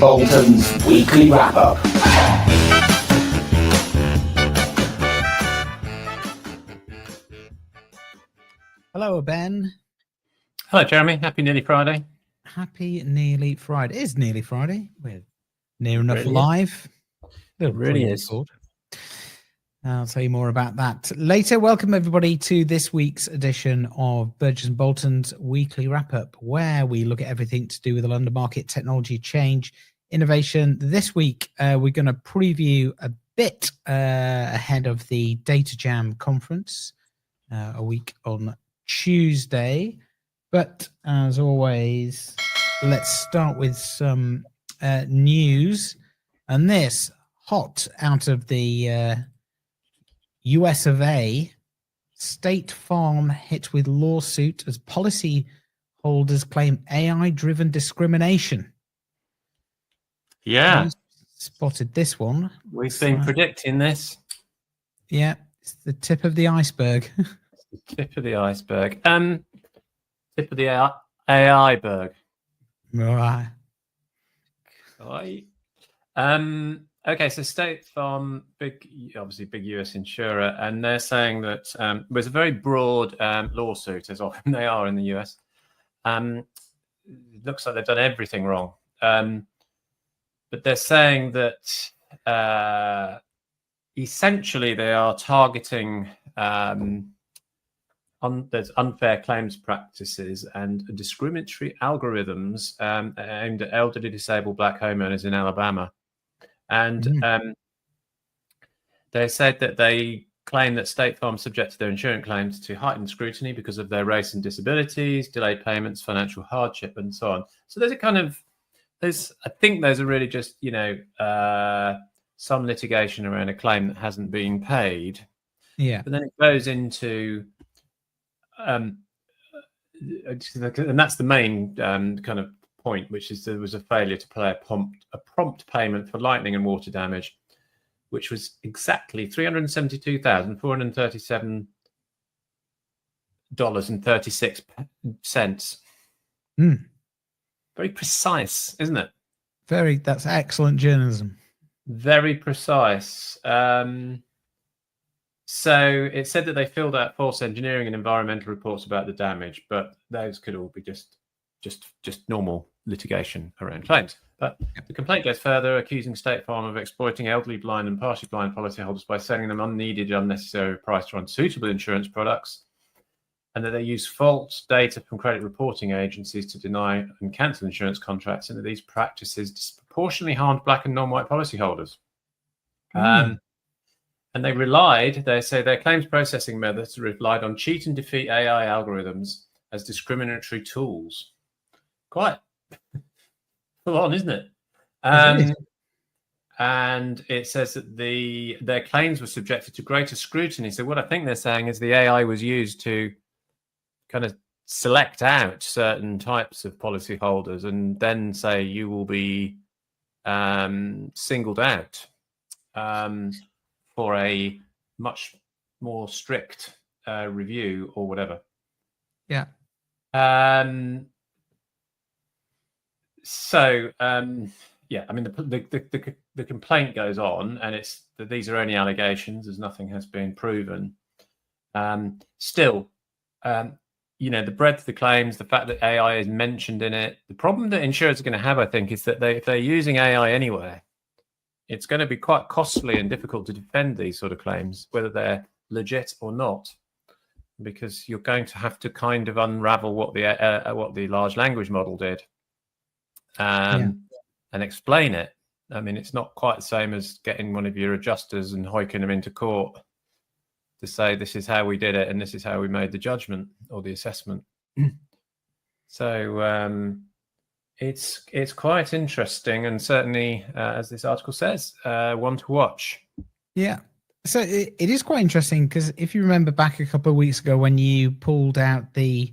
Bolton's weekly wrap-up. Hello, Ben. Hello, Jeremy. Happy nearly Friday. Happy nearly Friday. It is nearly Friday. We're near enough really live. It really is. I'll tell you more about that later. Welcome, everybody, to this week's edition of Burgess Bolton's weekly wrap-up, where we look at everything to do with the London market, technology, change, innovation. This week, we're going to preview a bit ahead of the Data Jam conference, a week on Tuesday. But as always, let's start with some news. And this, hot out of the US of A, State Farm hit with lawsuit as policy holders claim AI-driven discrimination. Yeah. You spotted this one. We've been predicting this. Yeah, it's the tip of the iceberg. Tip of the iceberg. Tip of the AI berg. Right. Okay, so State Farm, obviously big US insurer, and they're saying that it was a very broad lawsuit, as often they are in the US. It looks like they've done everything wrong. But they're saying that essentially they are targeting there's unfair claims practices and discriminatory algorithms aimed at elderly disabled Black homeowners in Alabama. And they said that they claim that State Farm subjected their insurance claims to heightened scrutiny because of their race and disabilities, delayed payments, financial hardship, and so on. So there's a kind of, I think there's a really just, some litigation around a claim that hasn't been paid. Yeah. But then it goes into, and that's the main kind of point, which is there was a failure to pay a prompt payment for lightning and water damage, which was exactly $372,437.36. Very precise, isn't it? That's excellent journalism. Very precise. So it said that they filled out false engineering and environmental reports about the damage, but those could all be just normal litigation around claims. But the complaint goes further, accusing State Farm of exploiting elderly, blind, and partially blind policyholders by selling them unneeded, unnecessary priced or unsuitable insurance products, and that they use false data from credit reporting agencies to deny and cancel insurance contracts, and that these practices disproportionately harmed Black and non-white policyholders. And they say their claims processing methods relied on cheat and defeat AI algorithms as discriminatory tools. Quite full on, isn't it? And it says that their claims were subjected to greater scrutiny. So what I think they're saying is the AI was used to kind of select out certain types of policyholders and then say you will be singled out for a much more strict review or whatever. Yeah. The complaint goes on, and it's that these are only allegations, as nothing has been proven. Still, the breadth of the claims, the fact that AI is mentioned in it, the problem that insurers are going to have, I think, is that if they're using AI anywhere, it's going to be quite costly and difficult to defend these sort of claims, whether they're legit or not, because you're going to have to kind of unravel what the large language model did. And explain it. I mean, it's not quite the same as getting one of your adjusters and hoiking them into court to say this is how we did it and this is how we made the judgment or the assessment. So it's quite interesting, and certainly, as this article says, one to watch. Yeah. So it is quite interesting because if you remember back a couple of weeks ago when you pulled out the,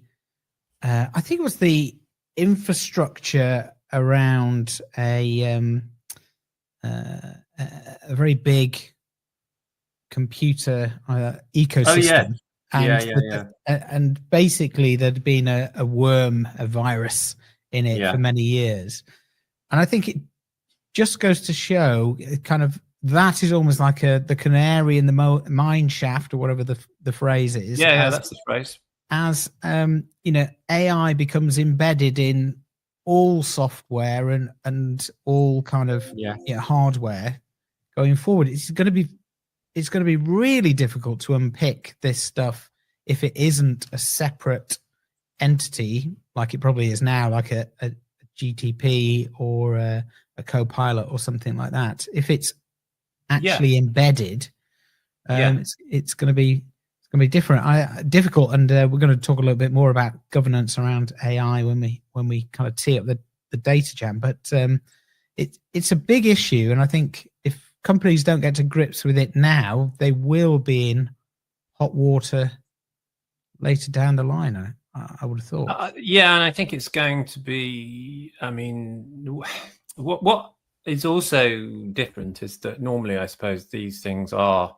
I think it was the infrastructure around a very big computer ecosystem. And basically there'd been a virus in it for many years. And I think just goes to show kind of that is almost like the canary in the mine shaft, or whatever the phrase is. Yeah, that's the phrase. As AI becomes embedded in all software and all kind of hardware going forward, it's going to be really difficult to unpick this stuff if it isn't a separate entity, like it probably is now, like a GTP or a Copilot or something like that. If it's actually embedded, it's going to be difficult. And we're going to talk a little bit more about governance around AI when we kind of tee up the data jam. But it's a big issue, and I think if companies don't get to grips with it now, they will be in hot water later down the line. I would have thought. And I think it's going to be. I mean, what is also different is that normally, I suppose, these things are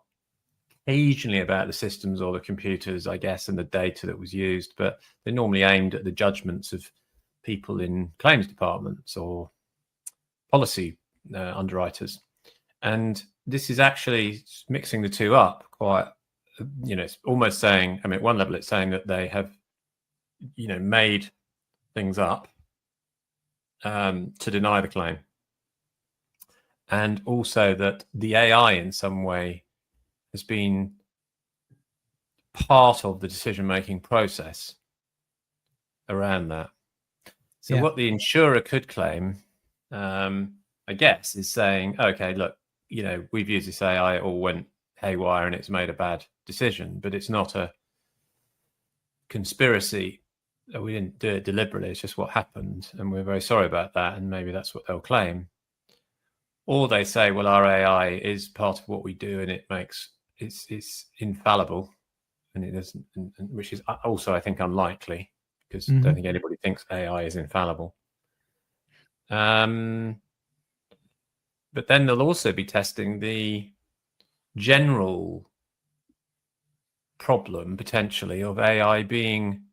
occasionally about the systems or the computers, I guess, and the data that was used, but they're normally aimed at the judgments of people in claims departments or policy underwriters. And this is actually mixing the two up quite, it's almost saying, at one level, it's saying that they have, made things up to deny the claim. And also that the AI in some way has been part of the decision-making process around that. So what the insurer could claim, I guess, is saying, okay, look, we've used this AI, it all went haywire and it's made a bad decision, but it's not a conspiracy. We didn't do it deliberately. It's just what happened, and we're very sorry about that. And maybe that's what they'll claim. Or they say, well, our AI is part of what we do, and it's infallible, and it doesn't, which is also, I think, unlikely, because I don't think anybody thinks AI is infallible. But then they'll also be testing the general problem, potentially, of AI being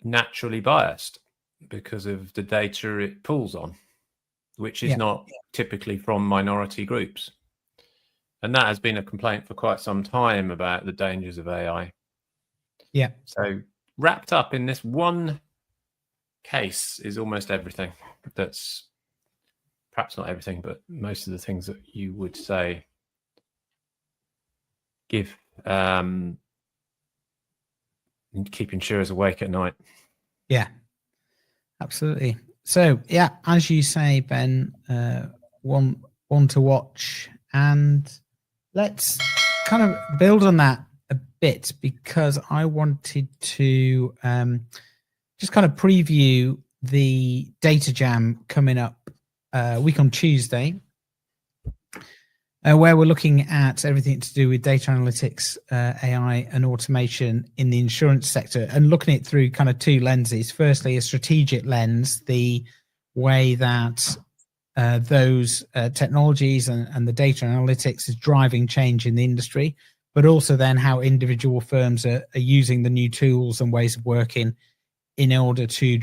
naturally biased because of the data it pulls on, which is not typically from minority groups. And that has been a complaint for quite some time about the dangers of AI. Yeah. So wrapped up in this one case is almost everything. That's perhaps not everything, but most of the things that you would say give keep insurers awake at night. Yeah, absolutely. So as you say, Ben, one to watch, and let's kind of build on that a bit, because I wanted to just kind of preview the data jam coming up week on Tuesday, where we're looking at everything to do with data analytics, AI and automation in the insurance sector, and looking at it through kind of two lenses. Firstly, a strategic lens, the way that those technologies and the data analytics is driving change in the industry, but also then how individual firms are using the new tools and ways of working in order to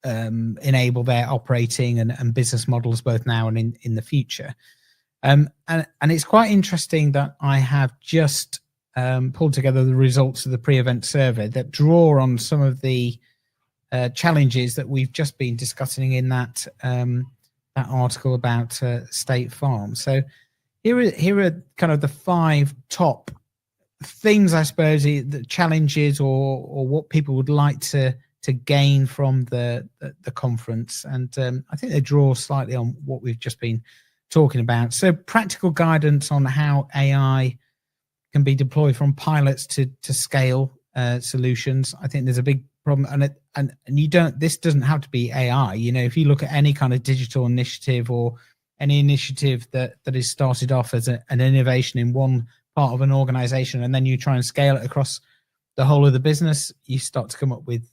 enable their operating and business models both now and in the future. And it's quite interesting that I have just pulled together the results of the pre-event survey that draw on some of the challenges that we've just been discussing in that article about State Farm. So here are kind of the 5 top things, I suppose, the challenges or what people would like to gain from the conference. And I think they draw slightly on what we've just been talking about. So practical guidance on how AI can be deployed from pilots to scale solutions. I think there's a big problem, and you don't. This doesn't have to be AI. If you look at any kind of digital initiative or any initiative that is started off as an innovation in one part of an organization, and then you try and scale it across the whole of the business, you start to come up with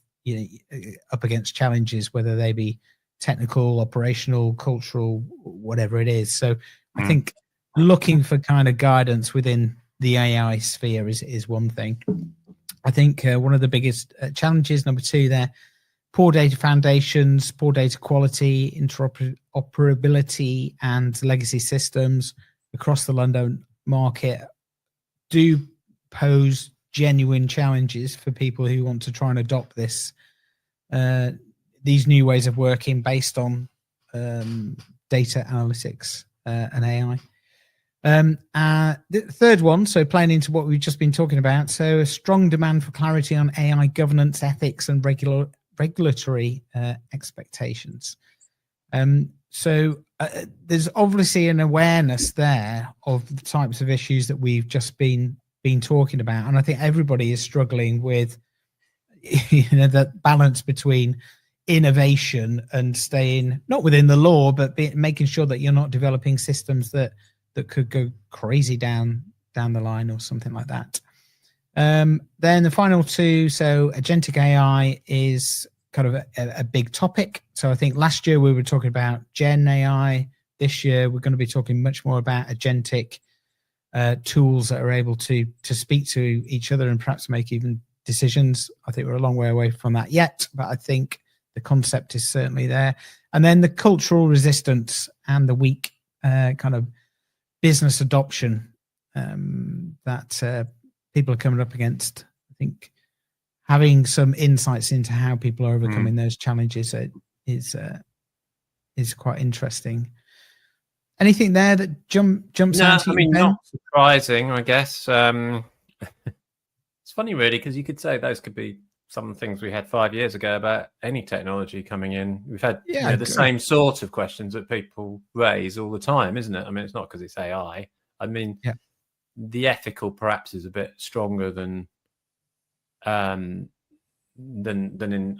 up against challenges, whether they be technical, operational, cultural, whatever it is. So I think looking for kind of guidance within the AI sphere is one thing. I think one of the biggest challenges, number 2 there, poor data foundations, poor data quality, interoperability and legacy systems across the London market do pose genuine challenges for people who want to try and adopt these new ways of working based on data analytics and AI. The third one, so playing into what we've just been talking about, so a strong demand for clarity on AI governance, ethics, and regulatory expectations. So there's obviously an awareness there of the types of issues that we've just been talking about, and I think everybody is struggling with that balance between innovation and staying not within the law, but making sure that you're not developing systems that could go crazy down the line or something like that. Then the final two, so agentic AI is kind of a big topic. So I think last year we were talking about Gen AI. This year we're going to be talking much more about agentic tools that are able to speak to each other and perhaps make even decisions. I think we're a long way away from that yet, but I think the concept is certainly there. And then the cultural resistance and the weak kind of business adoption that people are coming up against. I think having some insights into how people are overcoming those challenges is quite interesting. Anything there that jumps out? I mean, not surprising, I guess. It's funny, really, because you could say those could be some things we had 5 years ago about any technology coming in. We've had the same sort of questions that people raise all the time, isn't it? I mean, it's not because it's AI. I mean, the ethical perhaps is a bit stronger than in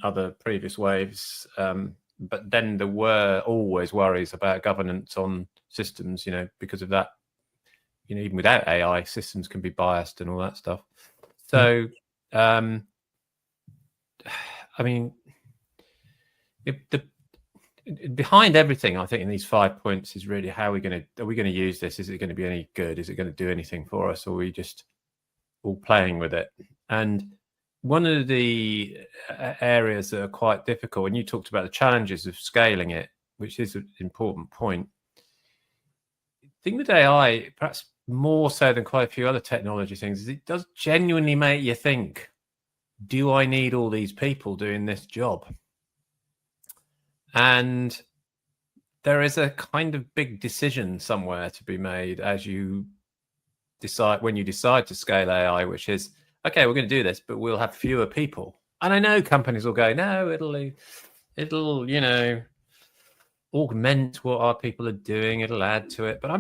other previous waves. But then there were always worries about governance on systems, because of that. Even without AI, systems can be biased and all that stuff. So, I mean, behind everything, I think in these 5 points is really how are we going to use this? Is it going to be any good? Is it going to do anything for us? Or are we just all playing with it? And one of the areas that are quite difficult, and you talked about the challenges of scaling it, which is an important point. The thing with AI, perhaps more so than quite a few other technology things, is it does genuinely make you think, do I need all these people doing this job? And there is a kind of big decision somewhere to be made as you decide, when you decide to scale AI, which is, okay, we're going to do this, but we'll have fewer people. And I know companies will go, no, it'll augment what our people are doing. It'll add to it. But I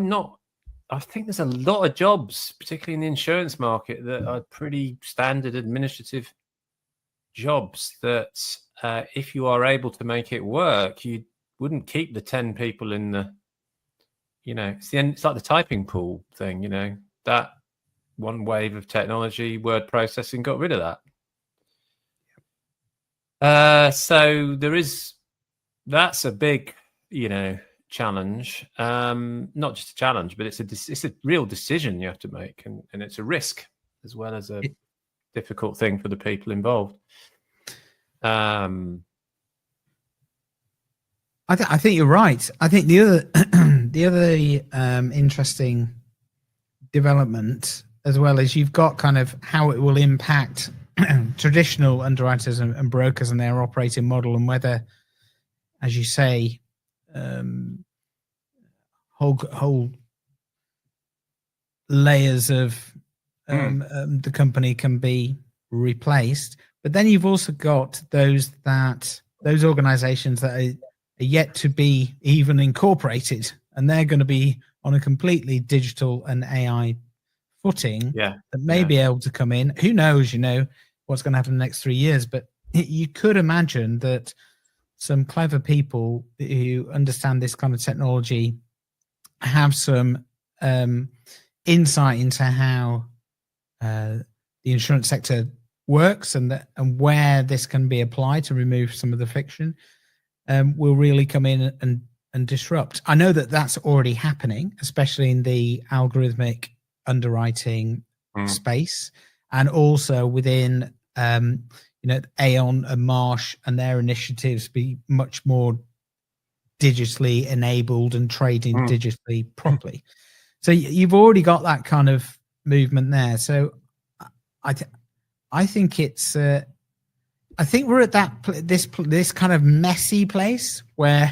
think there's a lot of jobs, particularly in the insurance market, that are pretty standard administrative jobs that if you are able to make it work, you wouldn't keep the 10 people in the, it's like the typing pool thing, that one wave of technology, word processing, got rid of that. So that's a big, challenge. Not just a challenge, but it's a real decision you have to make, and it's a risk as well as a difficult thing for the people involved. I think you're right. I think the other interesting development as well is you've got kind of how it will impact traditional underwriters and brokers and their operating model, and whether, as you say, whole layers of the company can be replaced. But then you've also got those organizations that are yet to be even incorporated, and they're going to be on a completely digital and AI footing that may be able to come in. Who knows, what's going to happen in the next 3 years, but you could imagine that some clever people who understand this kind of technology have some insight into how the insurance sector works and where this can be applied to remove some of the friction, will really come in and disrupt. I know that that's already happening, especially in the algorithmic underwriting space, and also within Aon and Marsh and their initiatives be much more digitally enabled and trading Mm. digitally properly. So you've already got that kind of movement there. So I think it's I think we're at that this kind of messy place where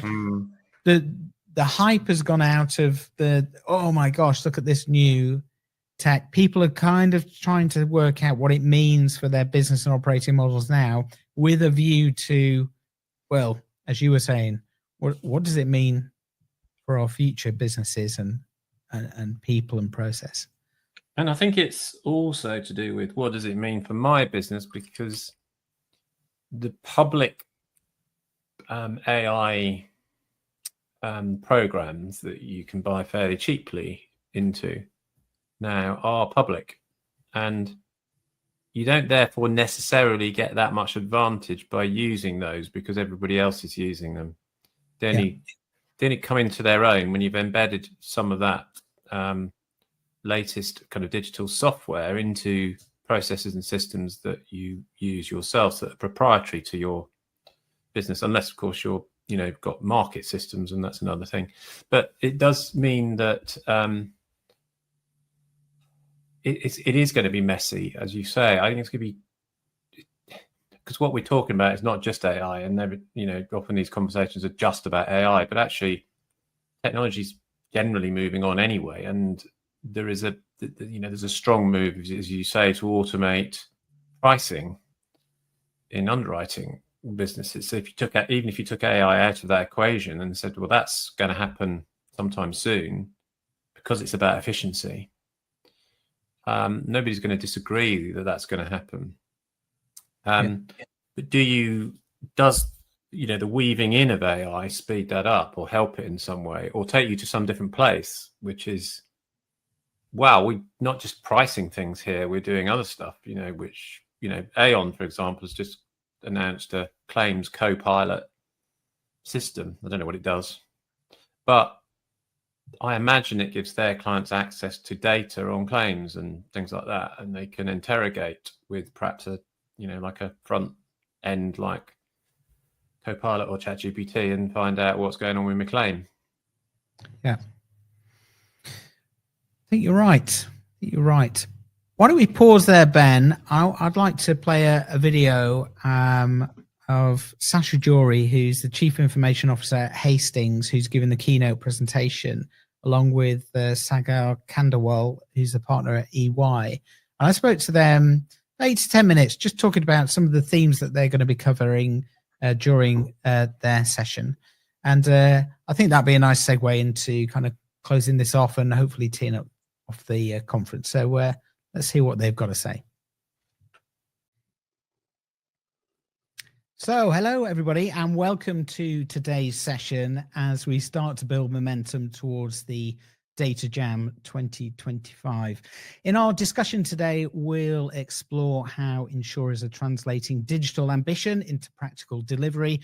the hype has gone out of the, oh my gosh, look at this new tech. People are kind of trying to work out what it means for their business and operating models now, with a view to, well, as you were saying, what does it mean for our future businesses and people and process? And I think it's also to do with what does it mean for my business, because the public AI programs that you can buy fairly cheaply into now are public, and you don't therefore necessarily get that much advantage by using those because everybody else is using them. They only come into their own when you've embedded some of that latest kind of digital software into processes and systems that you use yourselves that are proprietary to your business, unless of course you're got market systems, and that's another thing. But it does mean that it is going to be messy, as you say. I think it's going to be, because what we're talking about is not just AI, and often these conversations are just about AI, but actually technology is generally moving on anyway, and there's a strong move, as you say, to automate pricing in underwriting businesses. So even if you took AI out of that equation and said, well, that's going to happen sometime soon because it's about efficiency, nobody's going to disagree that that's going to happen. But does the weaving in of AI speed that up or help it in some way, or take you to some different place, which is, wow, we're not just pricing things here, we're doing other stuff, which, Aon, for example, has just announced a claims co-pilot system. I don't know what it does, but I imagine it gives their clients access to data on claims and things like that, and they can interrogate with perhaps like a front end like Copilot or ChatGPT and find out what's going on with my claim. Yeah, I think you're right. Why don't we pause there, Ben? I'd like to play a video of Sasha Jory, who's the Chief Information Officer at Hastings, who's given the keynote presentation, along with Sagar Kandawal, who's the partner at EY. And I spoke to them 8 to 10 minutes, just talking about some of the themes that they're going to be covering during their session. And I think that'd be a nice segue into kind of closing this off and hopefully teeing up off the conference. So let's hear what they've got to say. So hello, everybody, and welcome to today's session as we start to build momentum towards the Data Jam 2025. In our discussion today, we'll explore how insurers are translating digital ambition into practical delivery,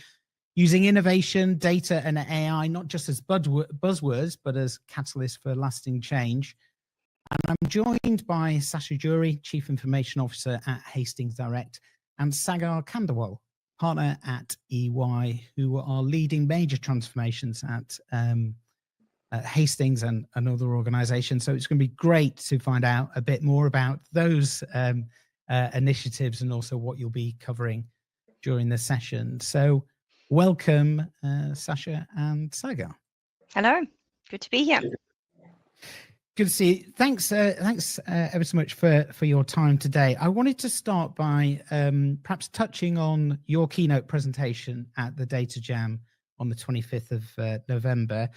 using innovation, data, and AI, not just as buzzwords, but as catalysts for lasting change. And I'm joined by Sasha Jory, Chief Information Officer at Hastings Direct, and Sagar Kandawal, partner at EY, who are leading major transformations at Hastings and other organizations. So it's going to be great to find out a bit more about those initiatives and also what you'll be covering during the session. So welcome, Sasha and Sagar. Hello, good to be here. Good to see you. Thanks ever so much for your time today. I wanted to start by perhaps touching on your keynote presentation at the Data Jam on the 25th of November.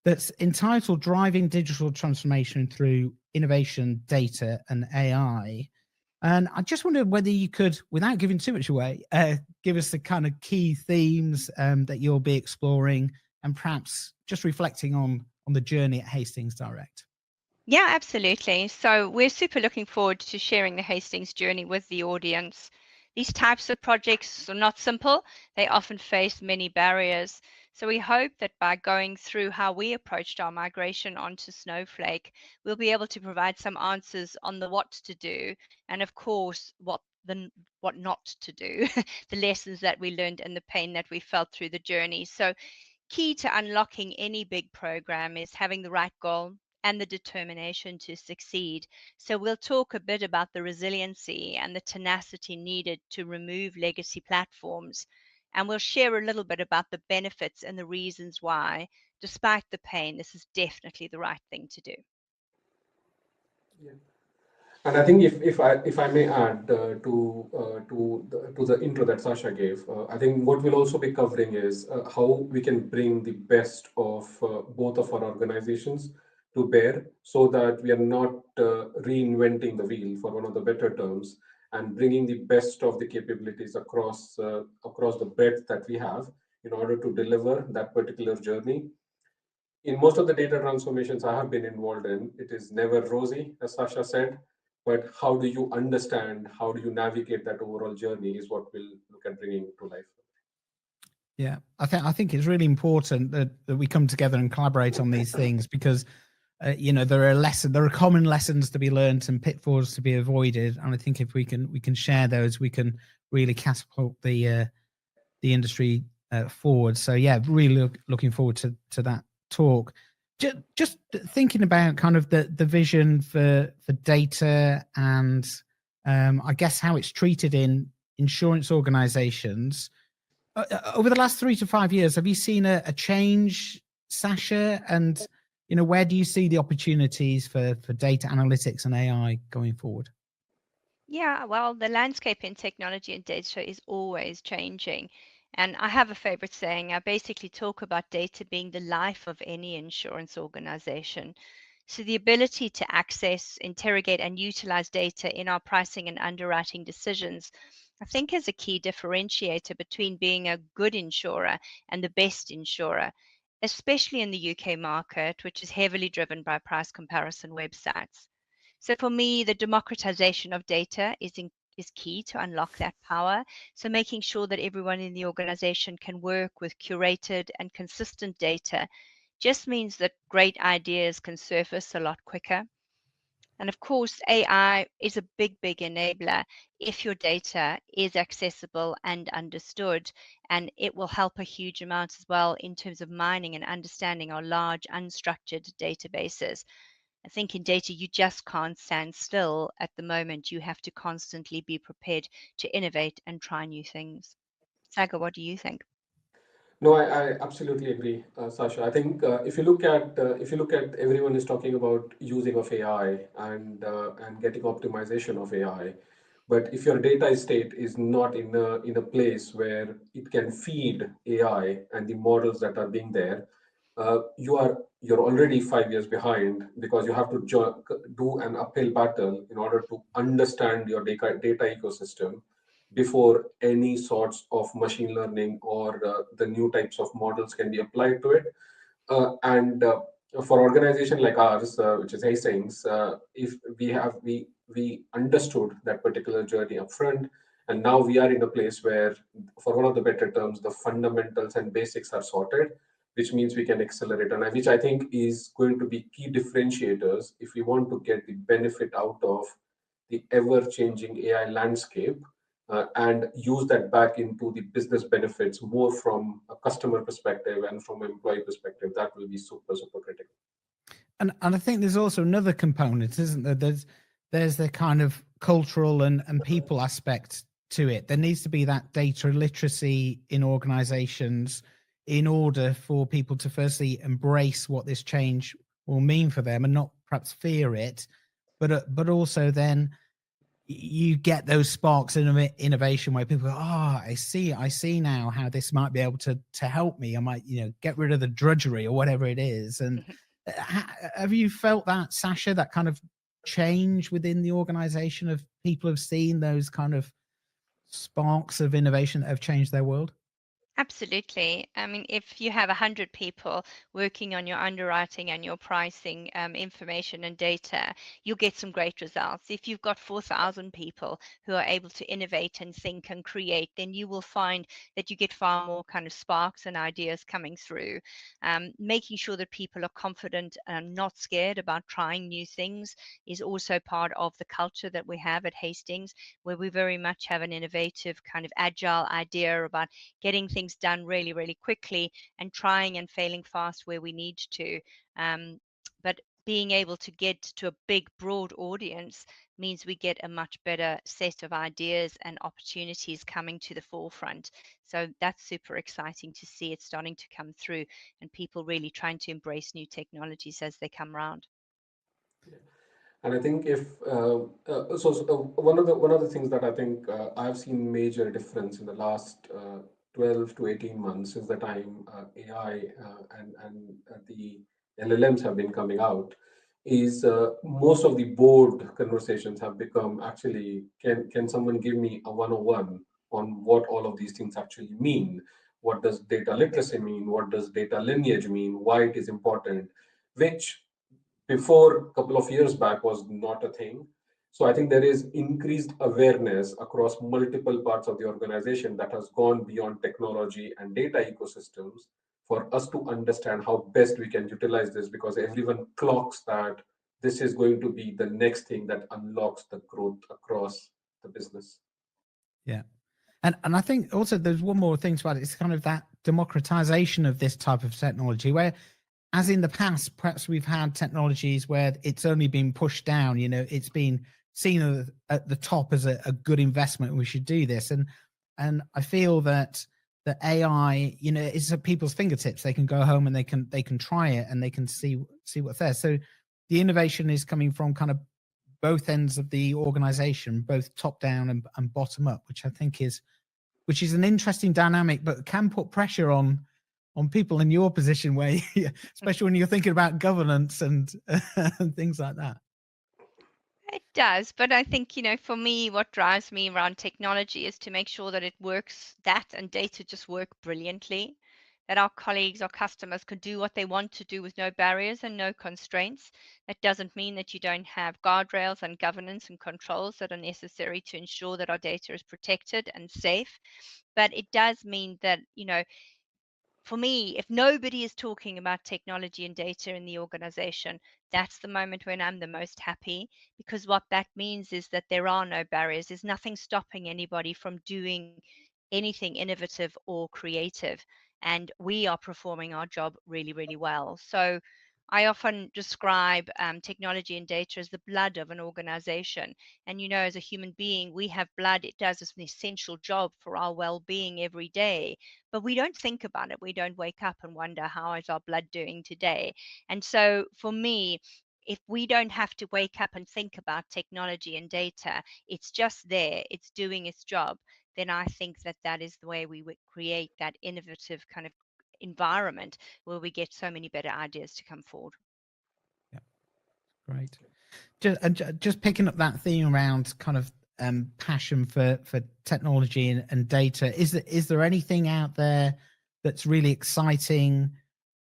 That's entitled Driving Digital Transformation Through Innovation, Data and AI. And I just wondered whether you could, without giving too much away, give us the kind of key themes that you'll be exploring and perhaps just reflecting on the journey at Hastings Direct. Yeah, absolutely. So we're super looking forward to sharing the Hastings journey with the audience. These types of projects are not simple. They often face many barriers. So we hope that by going through how we approached our migration onto Snowflake, we'll be able to provide some answers on the what to do, and of course, what not to do, the lessons that we learned and the pain that we felt through the journey. So key to unlocking any big program is having the right goal and the determination to succeed. So we'll talk a bit about the resiliency and the tenacity needed to remove legacy platforms. And we'll share a little bit about the benefits and the reasons why, despite the pain, this is definitely the right thing to do. Yeah. And I think if I may add to the intro that Sasha gave, I think what we'll also be covering is how we can bring the best of both of our organizations to bear, so that we are not reinventing the wheel, for one of the better terms, and bringing the best of the capabilities across the breadth that we have in order to deliver that particular journey. In most of the data transformations I have been involved in, it is never rosy, as Sasha said, but how do you understand, how do you navigate that overall journey is what we'll look at bringing to life. Yeah, I think it's really important that we come together and collaborate on these things, because there are common lessons to be learned and pitfalls to be avoided, and I think if we can share those, we can really catapult the industry forward. So yeah, really looking forward to that talk. Just thinking about kind of the vision for data, and I guess how it's treated in insurance organizations. Over the last 3 to 5 years, have you seen a change, Sasha? And where do you see the opportunities for data analytics and AI going forward? Yeah, well, the landscape in technology and data is always changing. And I have a favorite saying. I basically talk about data being the life of any insurance organization. So the ability to access, interrogate, and utilize data in our pricing and underwriting decisions, I think, is a key differentiator between being a good insurer and the best insurer, especially in the UK market, which is heavily driven by price comparison websites. So for me, the democratization of data is key to unlock that power. So making sure that everyone in the organization can work with curated and consistent data just means that great ideas can surface a lot quicker. And of course, AI is a big enabler if your data is accessible and understood, and it will help a huge amount as well in terms of mining and understanding our large unstructured databases. I think in data, you just can't stand still at the moment. You have to constantly be prepared to innovate and try new things. Saga, what do you think? No, I absolutely agree, Sasha. I think if you look at everyone is talking about using of AI and getting optimization of AI, but if your data estate is not in a place where it can feed AI and the models that are being there, you're already 5 years behind, because you have to do an uphill battle in order to understand your data ecosystem before any sorts of machine learning or the new types of models can be applied to it. And For organization like ours, which is Hastings, if we understood that particular journey upfront, and now we are in a place where, for one of the better terms, the fundamentals and basics are sorted, which means we can accelerate, and which I think is going to be key differentiators if we want to get the benefit out of the ever-changing AI landscape, and use that back into the business benefits more from a customer perspective and from an employee perspective. That will be super critical. And I think there's also another component, isn't there? There's the kind of cultural and people aspect to it. There needs to be that data literacy in organizations in order for people to firstly embrace what this change will mean for them and not perhaps fear it, but also then you get those sparks in innovation where people go, I see now how this might be able to help me. I might, get rid of the drudgery or whatever it is. And have you felt that, Sasha, that kind of change within the organization of people have seen those kind of sparks of innovation that have changed their world? Absolutely. I mean, if you have 100 people working on your underwriting and your pricing information and data, you'll get some great results. If you've got 4,000 people who are able to innovate and think and create, then you will find that you get far more kind of sparks and ideas coming through. Making sure that people are confident and not scared about trying new things is also part of the culture that we have at Hastings, where we very much have an innovative kind of agile idea about getting things things done really, really quickly and trying and failing fast where we need to. But being able to get to a big, broad audience means we get a much better set of ideas and opportunities coming to the forefront. So that's super exciting to see it starting to come through and people really trying to embrace new technologies as they come around. And I think if one of the things that I think I've seen major difference in the last 12 to 18 months is the time AI and the LLMs have been coming out. Is most of the board conversations have become actually, can someone give me a 101 on what all of these things actually mean? What does data literacy mean? What does data lineage mean? Why it is important? Which before a couple of years back was not a thing. So I think there is increased awareness across multiple parts of the organization that has gone beyond technology and data ecosystems for us to understand how best we can utilize this, because everyone clocks that this is going to be the next thing that unlocks the growth across the business. Yeah. And I think also there's one more thing about it. It's kind of that democratization of this type of technology where, as in the past, perhaps we've had technologies where it's only been pushed down, you know, it's been seen at the top as a good investment. We should do this. And I feel that the AI, you know, is at people's fingertips. They can go home and they can try it and they can see what's there. So the innovation is coming from kind of both ends of the organization, both top down and bottom up, which I think is an interesting dynamic, but can put pressure on people in your position where, especially when you're thinking about governance and things like that. It does, but I think, you know, for me, what drives me around technology is to make sure that it works, that and data just work brilliantly, that our colleagues, our customers can do what they want to do with no barriers and no constraints. That doesn't mean that you don't have guardrails and governance and controls that are necessary to ensure that our data is protected and safe. But it does mean that, you know, for me, if nobody is talking about technology and data in the organization, that's the moment when I'm the most happy, because what that means is that there are no barriers. There's nothing stopping anybody from doing anything innovative or creative. And we are performing our job really, really well. So I often describe technology and data as the blood of an organization. And, you know, as a human being, we have blood. It does an essential job for our well-being every day. But we don't think about it. We don't wake up and wonder, how is our blood doing today? And so for me, if we don't have to wake up and think about technology and data, it's just there, it's doing its job, then I think that that is the way we would create that innovative kind of environment where we get so many better ideas to come forward. Yeah, great. Just picking up that theme around kind of passion for technology and data. Is there anything out there that's really exciting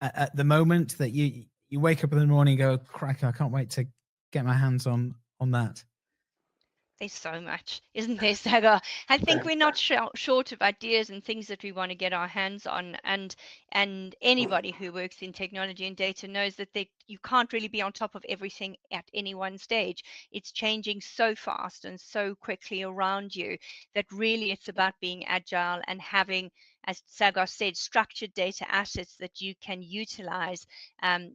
at the moment that you wake up in the morning and go, crack, I can't wait to get my hands on that? There's so much, isn't there, Sagar? I think we're not short of ideas and things that we want to get our hands on. And anybody who works in technology and data knows that you can't really be on top of everything at any one stage. It's changing so fast and so quickly around you that really it's about being agile and having, as Sagar said, structured data assets that you can utilize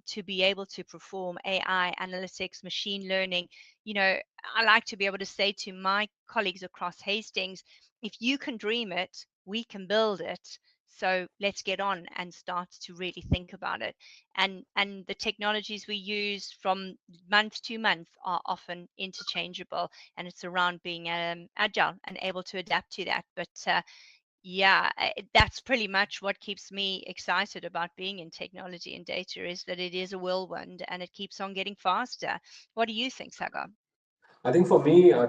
to be able to perform AI analytics, machine learning. You know, I like to be able to say to my colleagues across Hastings, if you can dream it, we can build it. So let's get on and start to really think about it. And the technologies we use from month to month are often interchangeable, and it's around being agile and able to adapt to that. But yeah, that's pretty much what keeps me excited about being in technology and data, is that it is a whirlwind and it keeps on getting faster. What do you think, Sagar? I think for me, I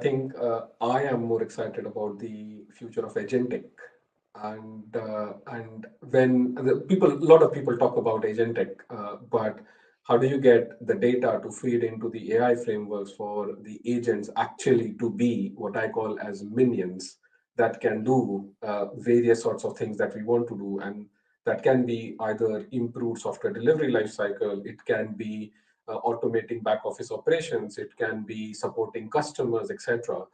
am more excited about the future of agentic, and when a lot of people talk about agentic, but how do you get the data to feed into the AI frameworks for the agents actually to be what I call as minions that can do various sorts of things that we want to do, and that can be either improved software delivery lifecycle, it can be automating back office operations, it can be supporting customers, etc.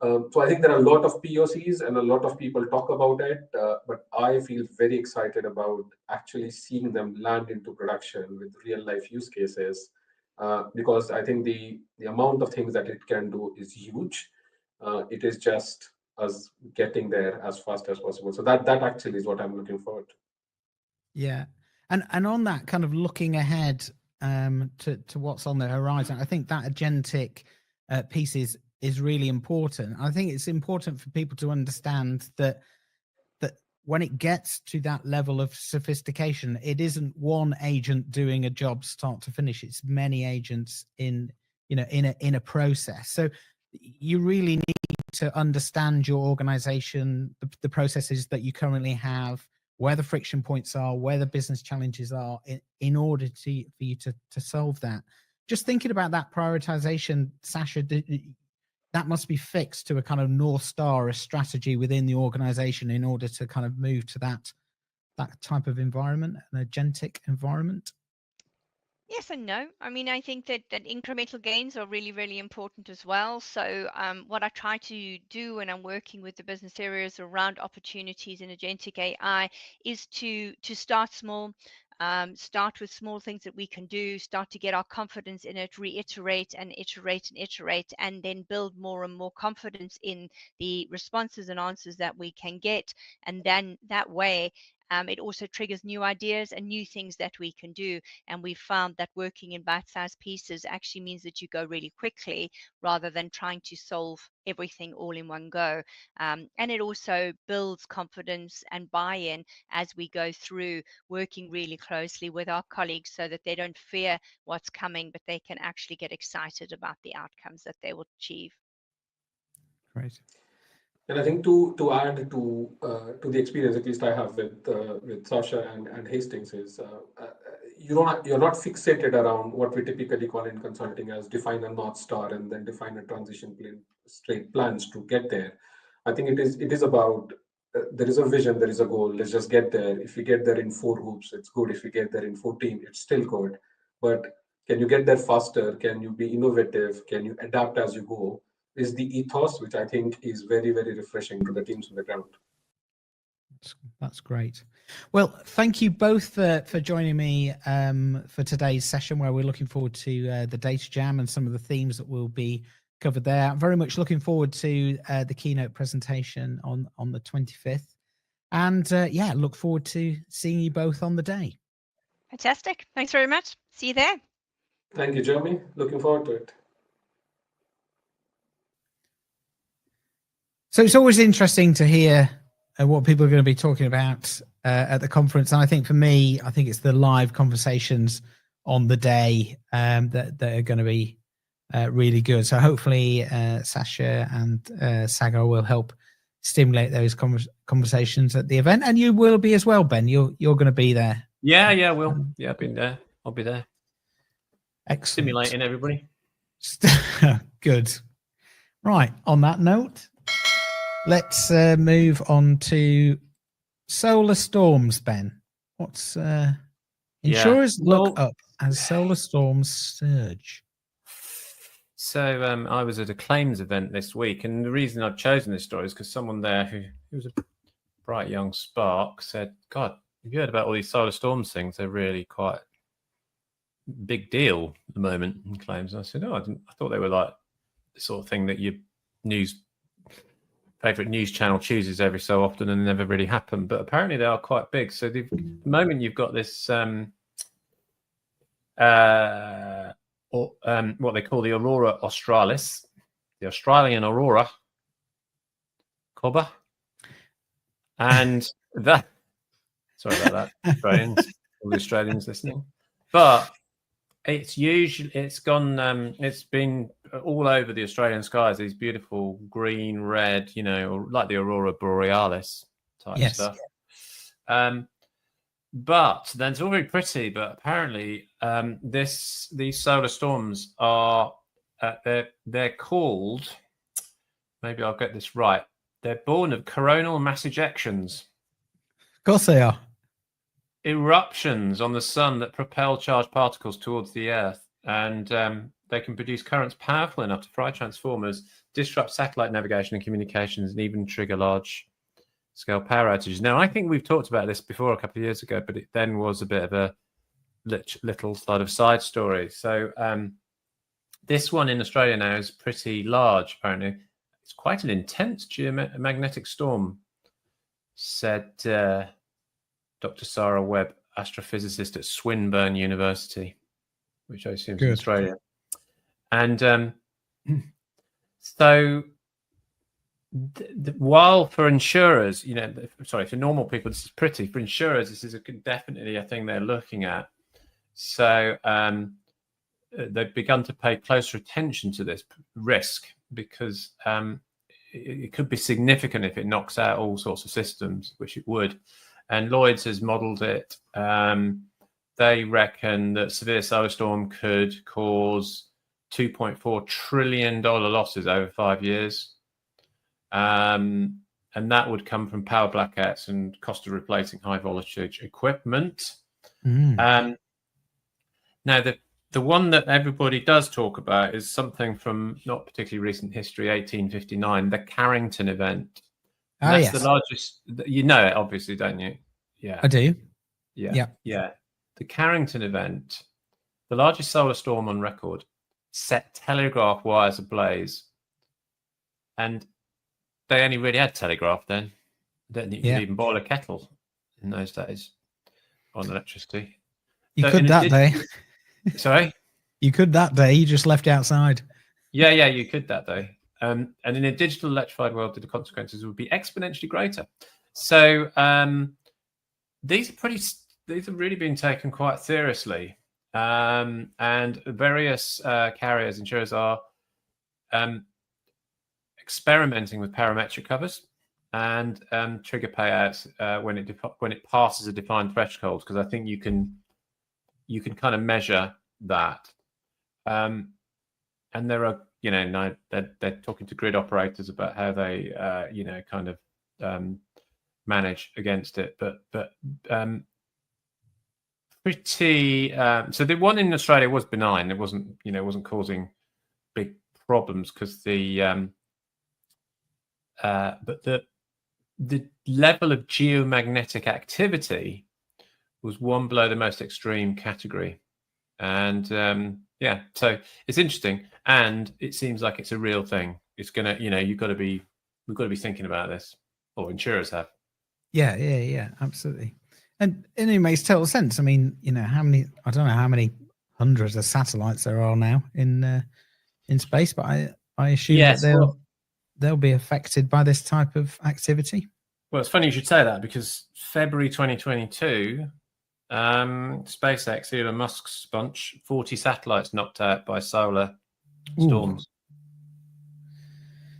So I think there are a lot of POCs and a lot of people talk about it, but I feel very excited about actually seeing them land into production with real life use cases, because I think the amount of things that it can do is huge. It is just us getting there as fast as possible. So that actually is what I'm looking forward to. Yeah, and on that kind of looking ahead to what's on the horizon, I think that agentic piece is really important. I think it's important for people to understand that when it gets to that level of sophistication, it isn't one agent doing a job start to finish. It's many agents in a process. So you really need to understand your organization, the processes that you currently have, where the friction points are, where the business challenges are, in order for you to solve that. Just thinking about that prioritization, Sasha, that must be fixed to a kind of North Star, a strategy within the organization in order to kind of move to that type of environment, an agentic environment. Yes and no. I mean, I think that incremental gains are really, really important as well. So what I try to do when I'm working with the business areas around opportunities in agentic AI is to start small, start with small things that we can do, start to get our confidence in it, reiterate and iterate and iterate, and then build more and more confidence in the responses and answers that we can get. And then that way, it also triggers new ideas and new things that we can do. And we found that working in bite-sized pieces actually means that you go really quickly rather than trying to solve everything all in one go. And it also builds confidence and buy-in as we go through, working really closely with our colleagues so that they don't fear what's coming, but they can actually get excited about the outcomes that they will achieve. Great. And I think to add to the experience, at least I have with Sasha and Hastings, is you're not fixated around what we typically call in consulting as define a North Star and then define a transition plan, straight plans to get there. I think it is about there is a vision, there is a goal. Let's just get there. If we get there in 4 hoops, it's good. If we get there in 14, it's still good. But can you get there faster? Can you be innovative? Can you adapt as you go? Is the ethos, which I think is very, very refreshing to the teams on the ground. That's great. Well, thank you both for joining me for today's session, where we're looking forward to the data jam and some of the themes that will be covered there. I'm very much looking forward to the keynote presentation on the 25th. And yeah, look forward to seeing you both on the day. Fantastic. Thanks very much. See you there. Thank you, Jeremy. Looking forward to it. So it's always interesting to hear what people are going to be talking about at the conference. And I think for me, I think it's the live conversations on the day that are going to be really good. So hopefully Sasha and Sagar will help stimulate those conversations at the event. And you will be as well, Ben. You're going to be there. Yeah, will. Yeah, I've been there. I'll be there. Excellent. Stimulating everybody. Good. Right. On that note, let's move on to solar storms, Ben. What's insurers look up as solar storms surge? So I was at a claims event this week, and the reason I've chosen this story is because someone there who was a bright young spark said, God, have you heard about all these solar storms things? They're really quite big deal at the moment in claims. And I said, I thought they were like the sort of thing that your favorite news channel chooses every so often and never really happen. But apparently they are quite big. So the moment you've got this what they call the Aurora Australis, the Australian Aurora, Cobber. And that, sorry about that, Australians, all the Australians listening. But it's been all over the Australian skies, these beautiful green, red, like the Aurora Borealis type stuff. But then it's all very pretty, but apparently these solar storms are they're called, maybe I'll get this right, they're born of coronal mass ejections. Of course they are. Eruptions on the sun that propel charged particles towards the Earth. and they can produce currents powerful enough to fry transformers, disrupt satellite navigation and communications, and even trigger large-scale power outages. Now, I think we've talked about this before a couple of years ago, but it then was a bit of a little sort of side story. So this one in Australia now is pretty large, apparently. It's quite an intense geomagnetic storm, said Dr. Sarah Webb, astrophysicist at Swinburne University, which I assume is in Australia. And so while for insurers, for normal people, this is pretty. For insurers, this is definitely a thing they're looking at. So they've begun to pay closer attention to this risk because it could be significant if it knocks out all sorts of systems, which it would. And Lloyd's has modelled it. They reckon that severe solar storm could cause $2.4 trillion losses over 5 years. And that would come from power blackouts and cost of replacing high voltage equipment. Now, the one that everybody does talk about is something from not particularly recent history, 1859, the Carrington event. That's the largest. You know it, obviously, don't you? Yeah, I do. Yeah. The Carrington event, the largest solar storm on record, set telegraph wires ablaze, and they only really had telegraph then. I don't think you could even boil a kettle in those days on electricity. You could that day. Sorry? You could that day. You just left it outside. Yeah, you could that day. And in a digital electrified world, the consequences would be exponentially greater. So these are really being taken quite seriously. And various carriers, insurers are experimenting with parametric covers and trigger payouts when it passes a defined threshold, because I think you can kind of measure that. And there are, they're talking to grid operators about how they, kind of manage against it. But pretty. So the one in Australia was benign. It wasn't causing big problems because but the level of geomagnetic activity was one below the most extreme category. And so it's interesting, and it seems like it's a real thing. It's gonna, we've got to be thinking about this, or insurers have. Yeah, absolutely. And it makes total sense. I mean, I don't know how many hundreds of satellites there are now in space, but I assume that they'll be affected by this type of activity. Well, it's funny you should say that, because February 2022, SpaceX, Elon Musk's bunch, 40 satellites knocked out by solar storms.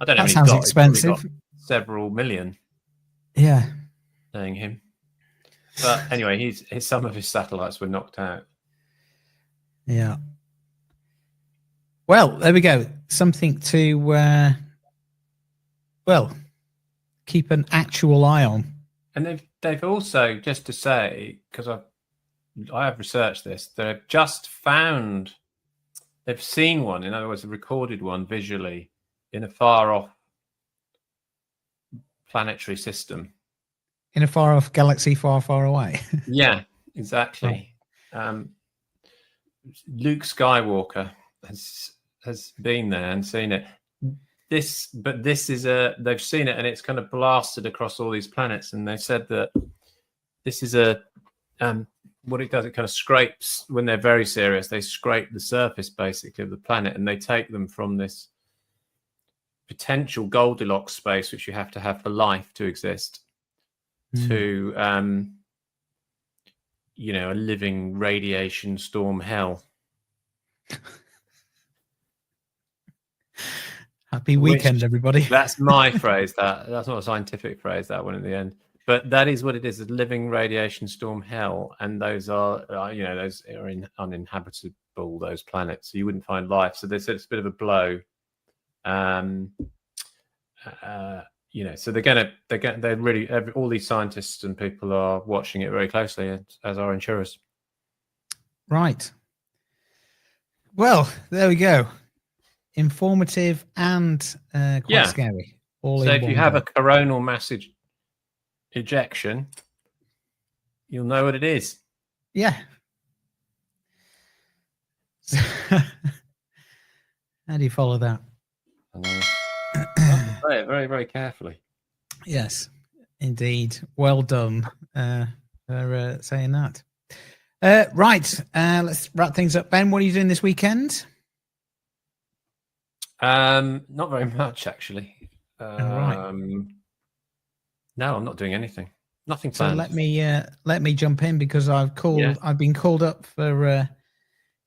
I don't know. That sounds expensive. Several million. Yeah. Knowing him. But anyway, some of his satellites were knocked out. Yeah. Well, there we go. Something to keep an actual eye on. And they've also, just to say, because I have researched this, they've seen one, in other words, a recorded one visually in a far off planetary system. In a far off galaxy far, far away. Yeah, exactly. Luke Skywalker has been there and seen it. They've seen it, and it's kind of blasted across all these planets. And they said that this is what it does. It kind of scrapes, when they're very serious, they scrape the surface basically of the planet, and they take them from this potential Goldilocks space, which you have to have for life to exist, to a living radiation storm hell. Happy weekend, everybody. That's my phrase. That's not a scientific phrase, that one in the end. But that is what it is, a living radiation storm hell. And those are, those are uninhabitable, those planets. So you wouldn't find life. So they said it's a bit of a blow. So they're really, all these scientists and people are watching it very closely, as are insurers. Right. Well, there we go. Informative and quite scary. All So in if you one have go. a coronal mass ejection, you'll know what it is. Yeah. How do you follow that? I know. I have to play it very, very carefully. Yes, indeed. Well done for saying that. Right. Let's wrap things up. Ben, what are you doing this weekend? Not very much, actually. Right. No, I'm not doing anything. Nothing So planned. let me jump in because I've been called up for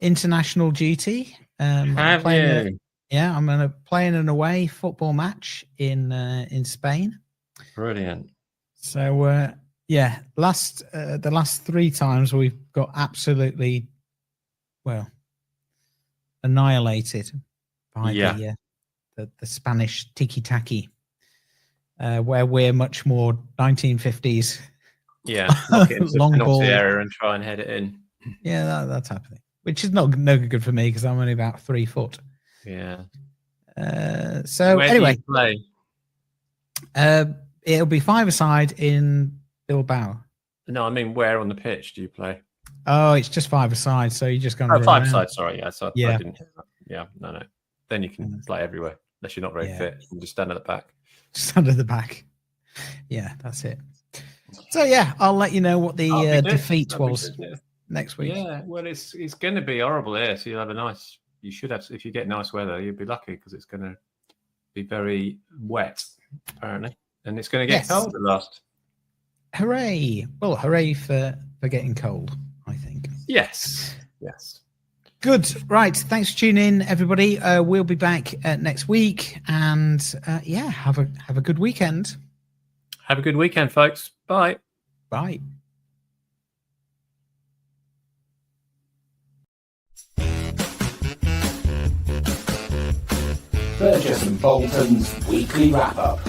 international duty. Have you? I'm playing an away football match in Spain. Brilliant. So the last 3 times we've got absolutely annihilated by the Spanish tiki-taki, where we're much more 1950s. Yeah, knock it into Long the penalty ball. area and try and head it in. Yeah, that's happening, which is no good for me because I'm only about 3 foot. Yeah. So Where anyway, do you play? It'll be 5-a-side in Bilbao. No, I mean, where on the pitch do you play? Oh, it's just 5-a-side, so you're just going to run around. 5-a-side. Sorry, yeah. So Yeah. I didn't. Yeah, no. Then you can play everywhere, unless you're not very fit. You can just stand at the back. Just under the back. Yeah, that's it. So yeah, I'll let you know what the defeat was next week. Yeah, well, it's going to be horrible here. So you should have, if you get nice weather, you'll be lucky because it's going to be very wet apparently, and it's going to get cold at last. Hooray! Well, hooray for getting cold, I think. Yes. Good. Right. Thanks for tuning in, everybody. We'll be back next week, and have a good weekend. Have a good weekend, folks. Bye. Bye. Burgess and Bolton's weekly wrap-up.